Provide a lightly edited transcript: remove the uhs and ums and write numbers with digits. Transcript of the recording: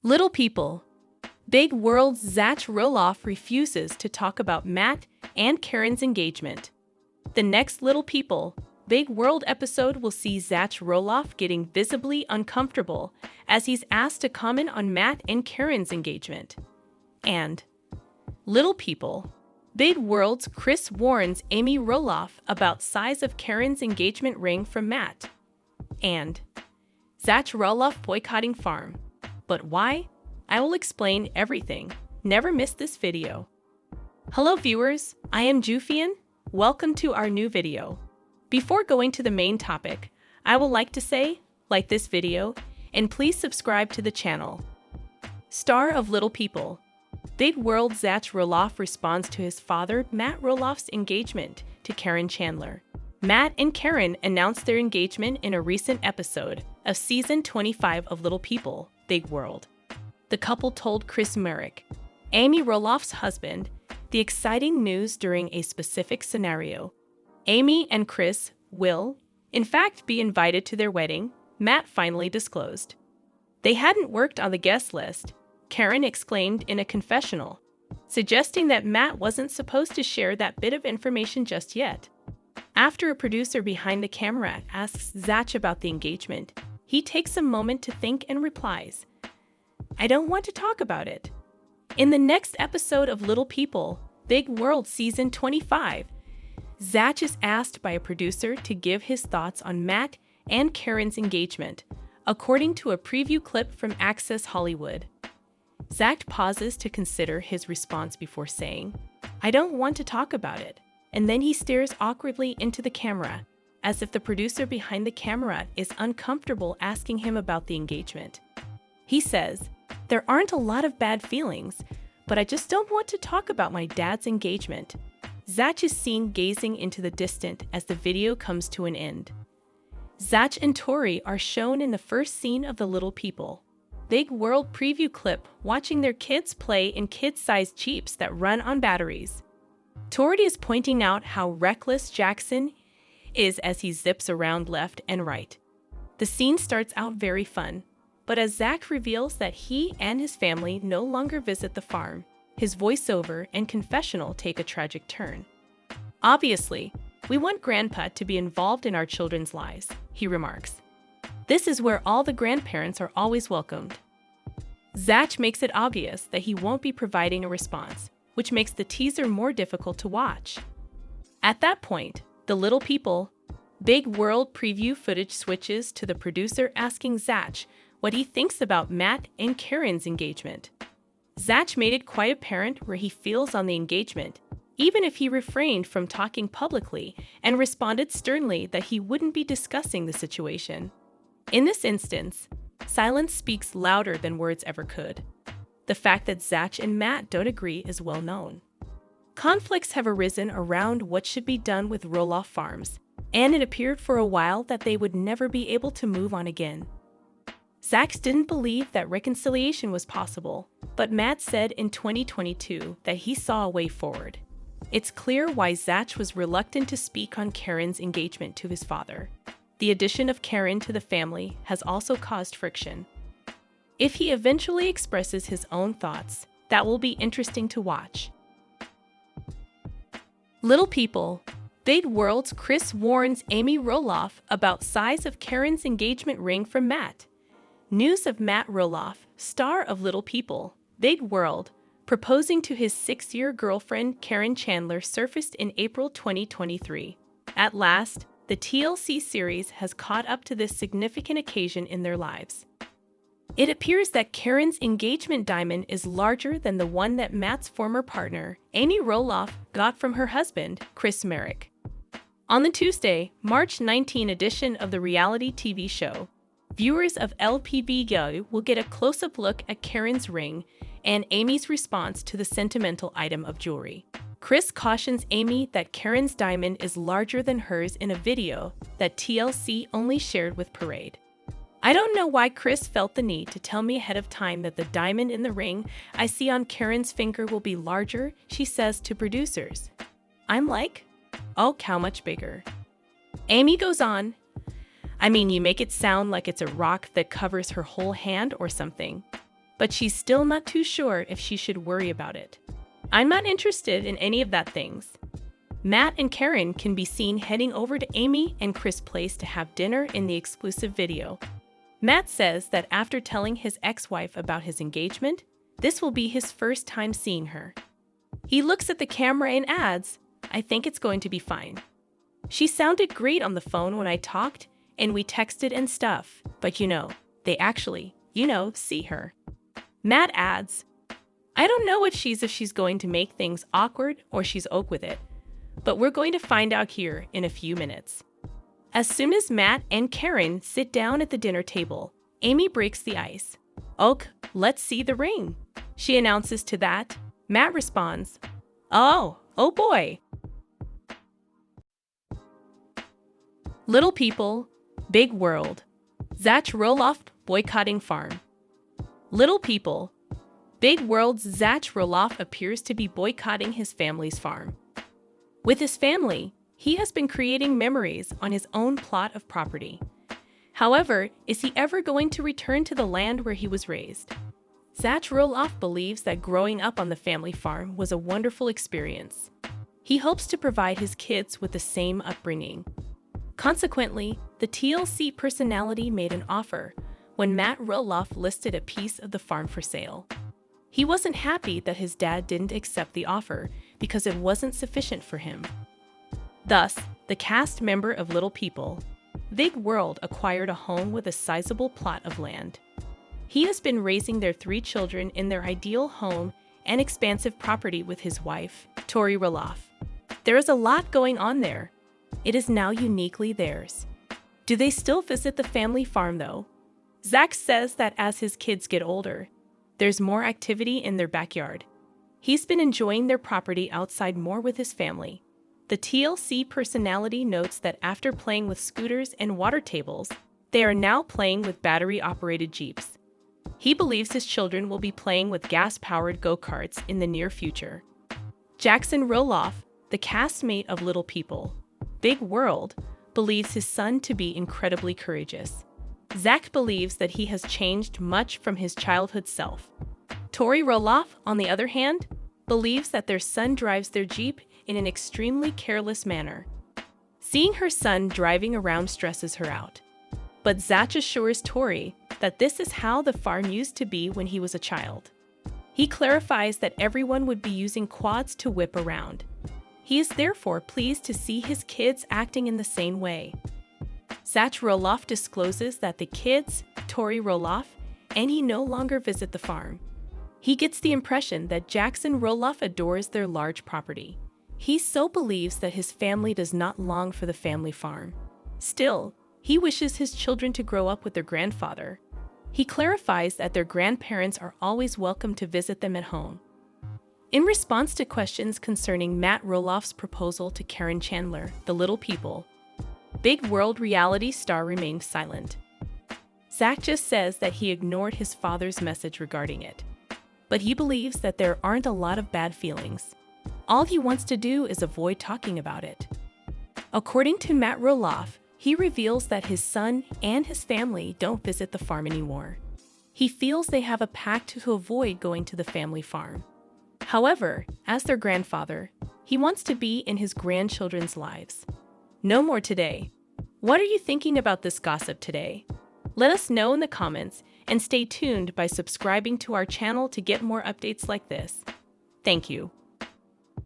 Little people. Big World's Zach Roloff refuses to talk about Matt and Caryn's engagement. The next Little People, Big World episode will see Zach Roloff getting visibly uncomfortable as he's asked to comment on Matt and Caryn's engagement. And Little People. Big World's Chris warns Amy Roloff about size of Caryn's engagement ring from Matt. And Zach Roloff boycotting farm. But why? I will explain everything. Never miss this video. Hello viewers, I am Jufian. Welcome to our new video. Before going to the main topic, I would like to say, like this video, and please subscribe to the channel. Star of Little People. Big World Zach Roloff responds to his father Matt Roloff's engagement to Caryn Chandler. Matt and Caryn announced their engagement in a recent episode of Season 25 of Little People, Big World. The couple told Marek, Amy Roloff's husband, the exciting news during a specific scenario. Amy and Chris will, in fact, be invited to their wedding, Matt finally disclosed. They hadn't worked on the guest list, Caryn exclaimed in a confessional, suggesting that Matt wasn't supposed to share that bit of information just yet. After a producer behind the camera asks Zach about the engagement, he takes a moment to think and replies, I don't want to talk about it. In the next episode of Little People, Big World Season 25, Zach is asked by a producer to give his thoughts on Matt and Caryn's engagement, according to a preview clip from Access Hollywood. Zach pauses to consider his response before saying, I don't want to talk about it, and then he stares awkwardly into the camera, as if the producer behind the camera is uncomfortable asking him about the engagement. He says, there aren't a lot of bad feelings, but I just don't want to talk about my dad's engagement. Zach is seen gazing into the distance as the video comes to an end. Zach and Tori are shown in the first scene of the Little People Big World preview clip watching their kids play in kid-sized Jeeps that run on batteries. Tori is pointing out how reckless Jackson is as he zips around left and right. The scene starts out very fun, but as Zach reveals that he and his family no longer visit the farm, his voiceover and confessional take a tragic turn. Obviously, we want Grandpa to be involved in our children's lives, he remarks. This is where all the grandparents are always welcomed. Zach makes it obvious that he won't be providing a response, which makes the teaser more difficult to watch. At that point, the Little People Big World preview footage switches to the producer asking Zach what he thinks about Matt and Caryn's engagement. Zach made it quite apparent where he feels on the engagement, even if he refrained from talking publicly and responded sternly that he wouldn't be discussing the situation. In this instance, silence speaks louder than words ever could. The fact that Zach and Matt don't agree is well known. Conflicts have arisen around what should be done with Roloff farms, and it appeared for a while that they would never be able to move on again. Zach didn't believe that reconciliation was possible, but Matt said in 2022 that he saw a way forward. It's clear why Zach was reluctant to speak on Caryn's engagement to his father. The addition of Caryn to the family has also caused friction. If he eventually expresses his own thoughts, that will be interesting to watch. Little People Big World's Chris warns Amy Roloff about size of Caryn's engagement ring from Matt. News of Matt Roloff, star of Little People Big World, proposing to his 6-year girlfriend Caryn Chandler surfaced in April 2023. At last, the TLC series has caught up to this significant occasion in their lives. It appears that Caryn's engagement diamond is larger than the one that Matt's former partner, Amy Roloff, got from her husband, Marek. On the Tuesday, March 19 edition of the reality TV show, viewers of LPBW will get a close-up look at Caryn's ring and Amy's response to the sentimental item of jewelry. Chris cautions Amy that Caryn's diamond is larger than hers in a video that TLC only shared with Parade. I don't know why Chris felt the need to tell me ahead of time that the diamond in the ring I see on Caryn's finger will be larger, she says to producers. I'm like, oh, how much bigger? Amy goes on, I mean, you make it sound like it's a rock that covers her whole hand or something. but she's still not too sure if she should worry about it. I'm not interested in any of that things. Matt and Caryn can be seen heading over to Amy and Chris' place to have dinner in the exclusive video. Matt says that after telling his ex-wife about his engagement, this will be his first time seeing her. He looks at the camera and adds, "I think it's going to be fine. She sounded great on the phone when I talked, and we texted and stuff, but they actually, see her." Matt adds, "I don't know if she's going to make things awkward or she's okay with it, but we're going to find out here in a few minutes." As soon as Matt and Caryn sit down at the dinner table, Amy breaks the ice. "Ok, let's see the ring," she announces. To that, Matt responds, Oh boy." Little People, Big World. Zach Roloff boycotting farm. Little People, Big World's Zach Roloff appears to be boycotting his family's farm. With his family, he has been creating memories on his own plot of property. However, is he ever going to return to the land where he was raised? Zach Roloff believes that growing up on the family farm was a wonderful experience. He hopes to provide his kids with the same upbringing. Consequently, the TLC personality made an offer when Matt Roloff listed a piece of the farm for sale. He wasn't happy that his dad didn't accept the offer because it wasn't sufficient for him. Thus, the cast member of Little People, Big World acquired a home with a sizable plot of land. He has been raising their 3 children in their ideal home and expansive property with his wife, Tori Roloff. There is a lot going on there. It is now uniquely theirs. Do they still visit the family farm though? Zach says that as his kids get older, there's more activity in their backyard. He's been enjoying their property outside more with his family. The TLC personality notes that after playing with scooters and water tables, they are now playing with battery-operated Jeeps. He believes his children will be playing with gas-powered go-karts in the near future. Jackson Roloff, the castmate of Little People, Big World, believes his son to be incredibly courageous. Zach believes that he has changed much from his childhood self. Tori Roloff, on the other hand, believes that their son drives their Jeep in an extremely careless manner. Seeing her son driving around stresses her out. But Zach assures Tori that this is how the farm used to be when he was a child. He clarifies that everyone would be using quads to whip around. He is therefore pleased to see his kids acting in the same way. Zach Roloff discloses that the kids, Tori Roloff, and he no longer visit the farm. He gets the impression that Jackson Roloff adores their large property. He so believes that his family does not long for the family farm. Still, he wishes his children to grow up with their grandfather. He clarifies that their grandparents are always welcome to visit them at home. In response to questions concerning Matt Roloff's proposal to Caryn Chandler, the Little People, Big World reality star remained silent. Zach just says that he ignored his father's message regarding it. But he believes that there aren't a lot of bad feelings. All he wants to do is avoid talking about it. According to Matt Roloff, he reveals that his son and his family don't visit the farm anymore. He feels they have a pact to avoid going to the family farm. However, as their grandfather, he wants to be in his grandchildren's lives. No more today. What are you thinking about this gossip today? Let us know in the comments and stay tuned by subscribing to our channel to get more updates like this. Thank you.